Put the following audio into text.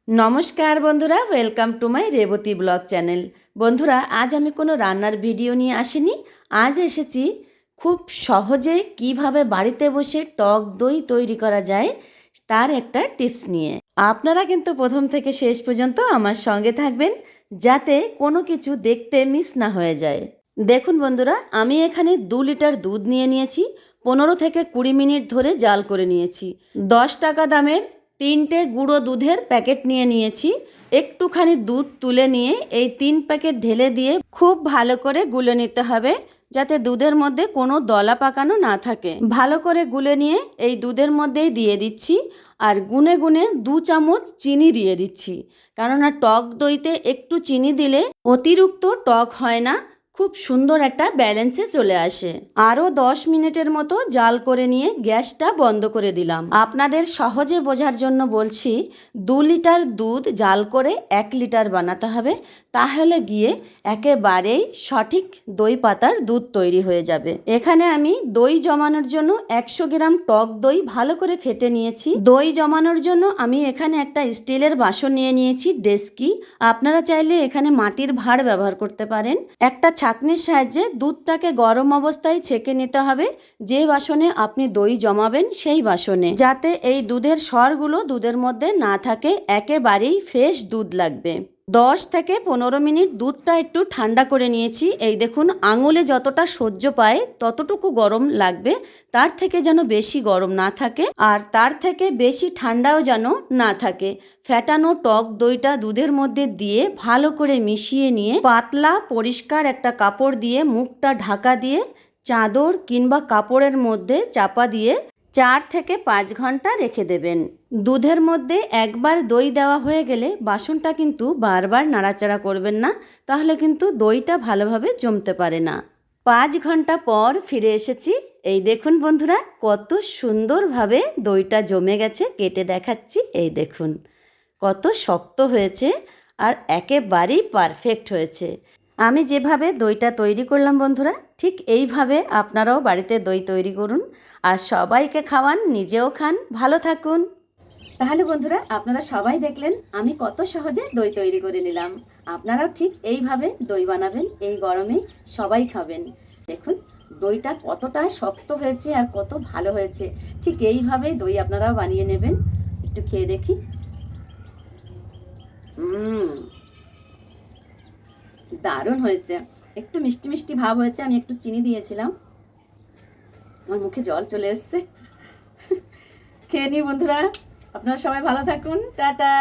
নমস্কার বন্ধুরা, welcome to my Revathi blog channel. বন্ধুরা, আজ আমি কোনো রান্নার ভিডিও নিয়ে আসিনি। আজ এসেছি খুব সহজে কিভাবে বাড়িতে বসে টক দই তৈরি করা যায় তার একটা টিপস নিয়ে। আপনারা কিন্তু প্রথম থেকে শেষ পর্যন্ত আমার সঙ্গে থাকবেন, যাতে কোনো কিছু দেখতে মিস না হয়ে যায়। দেখুন বন্ধুরা, আমি এখানে 2 লিটার দুধ নিয়ে নিয়েছি। 15 থেকে 20 মিনিট ধরে জাল করে নিয়েছি। 10 টাকা দামের 3টে গুঁড়ো দুধের প্যাকেট নিয়ে নিয়েছি। একটুখানি দুধ তুলে নিয়ে এই 3 প্যাকেট ঢেলে দিয়ে খুব ভালো করে গুলে নিতে হবে, যাতে দুধের মধ্যে কোনো দলা পাকানো না থাকে। ভালো করে গুলে নিয়ে এই দুধের মধ্যেই দিয়ে দিচ্ছি, আর গুনে গুনে 2 চামচ চিনি দিয়ে দিচ্ছি। কেননা টক দইতে একটু চিনি দিলে অতিরিক্ত টক হয় না, খুব সুন্দর একটা ব্যালেন্সে চলে আসে। আরও 10 মিনিটের মতো জাল করে নিয়ে গ্যাসটা বন্ধ করে দিলাম। আপনাদের সহজে বোঝার জন্য বলছি, 2 লিটার দুধ জাল করে 1 লিটার বানাতে হবে, তাহলে গিয়ে একেবারেই সঠিক দই পাতার দুধ তৈরি হয়ে যাবে। এখানে আমি দই জমানোর জন্য 100 গ্রাম টক দই ভালো করে ফেটে নিয়েছি। দই জমানোর জন্য আমি এখানে একটা স্টিলের বাসন নিয়ে নিয়েছি, ডেস্কি। আপনারা চাইলে এখানে মাটির ভাঁড় ব্যবহার করতে পারেন। একটা ছাঁকনির সাহায্যে দুধটাকে গরম অবস্থায় ছেঁকে নিতে হবে, যে বাসনে আপনি দই জমাবেন সেই বাসনে, যাতে এই দুধের সরগুলো দুধের মধ্যে না থাকে। একেবারেই ফ্রেশ দুধ লাগবে। 10 থেকে 15 মিনিট দুধটা একটু ঠান্ডা করে নিয়েছি। এই দেখুন, আঙুলে যতটা সহ্য পায় ততটুকু গরম লাগবে, তার থেকে যেন বেশি গরম না থাকে, আর তার থেকে বেশি ঠান্ডাও যেন না থাকে। ফ্যাটানো টক দইটা দুধের মধ্যে দিয়ে ভালো করে মিশিয়ে নিয়ে পাতলা পরিষ্কার একটা কাপড় দিয়ে মুখটা ঢাকা দিয়ে চাদর কিংবা কাপড়ের মধ্যে চাপা দিয়ে 4 থেকে 5 ঘন্টা রেখে দেবেন। দুধের মধ্যে একবার দই দেওয়া হয়ে গেলে বাসনটা কিন্তু বারবার নাড়াচাড়া করবেন না, তাহলে কিন্তু দইটা ভালোভাবে জমতে পারে না। 5 ঘন্টা পর ফিরে এসেছি। এই দেখুন বন্ধুরা, কত সুন্দরভাবে দইটা জমে গেছে। কেটে দেখাচ্ছি, এই দেখুন কত শক্ত হয়েছে আর একেবারেই পারফেক্ট হয়েছে। আমি যেভাবে দইটা তৈরি করলাম বন্ধুরা, ঠিক এইভাবে আপনারাও বাড়িতে দই তৈরি করুন আর সবাইকে খাওয়ান, নিজেও খান, ভালো থাকুন। তাহলে বন্ধুরা, আপনারা সবাই দেখলেন আমি কত সহজে দই তৈরি করে নিলাম। আপনারাও ঠিক এইভাবে দই বানাবেন, এই গরমে সবাই খাবেন। দেখুন দইটা কতটা শক্ত হয়েছে আর কত ভালো হয়েছে। ঠিক এইভাবে দই আপনারাও বানিয়ে নেবেন। একটু খেয়ে দেখি। দারুণ হয়েছে। একটু মিষ্টি মিষ্টি ভাব হয়েছে, আমি একটু চিনি দিয়েছিলাম। আমার মুখে জল চলে এসছে। খেয়ে নি বন্ধুরা, আপনারা সবাই ভালো থাকুন, টাটা।